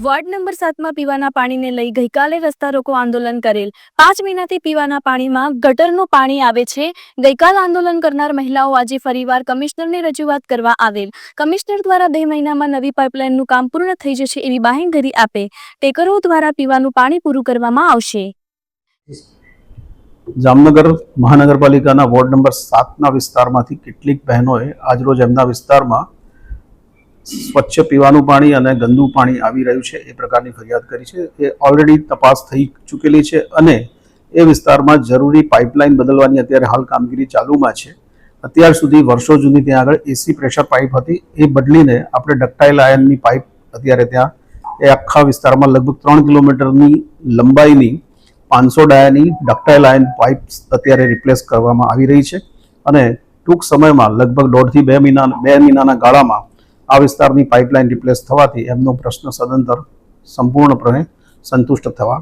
Ward number 7માં પીવાના પાણીને લઈ ગઈકાલે રસ્તા રોકો આંદોલન કરેલ। 5 મહિનાથી પીવાના પાણીમાં ગટરનું પાણી આવે છે। ગઈકાલ આંદોલન કરનાર મહિલાઓ આજે ફરીવાર કમિશનરને રજૂઆત કરવા આવેલ। કમિશનર દ્વારા 2 મહિનામાં નવી પાઇપલાઇનનું કામ પૂર્ણ થઈ જશે એવી બાહેંધરી આપે। ટેકરો દ્વારા પીવાનું પાણી પૂરું કરવામાં આવશે। જામનગર મહાનગરપાલિકાના વોર્ડ નંબર 7ના વિસ્તારમાંથી કેટલીક બહેનોએ આજરોજ એમના વિસ્તારમાં સ્વચ્છ પીવાનું પાણી અને ગંદુ પાણી આવી રહ્યું છે એ પ્રકારની ફરિયાદ કરી છે। એ ઓલરેડી તપાસ થઈ ચૂકેલી છે અને એ વિસ્તારમાં જરૂરી પાઇપલાઇન બદલવાની અત્યારે હાલ કામગીરી ચાલુમાં છે। અત્યાર સુધી વર્ષો જૂની ત્યાં આગળ એસી પ્રેશર પાઇપ હતી, એ બદલીને આપણે ડક્ટાઇલ આયનની પાઇપ અત્યારે ત્યાં એ આખા વિસ્તારમાં લગભગ 3 કિલોમીટરની લંબાઈની 500 ડાયાની ડક્ટાઇલ આયન પાઇપ અત્યારે રિપ્લેસ કરવામાં આવી રહી છે અને ટૂંક સમયમાં લગભગ 1.5 થી 2 મહિનાના ગાળામાં આ વિસ્તારની પાઇપલાઇન રિપ્લેસ થવાથી એમનો પ્રશ્ન સદંતર સંપૂર્ણપણે સંતુષ્ટ થવા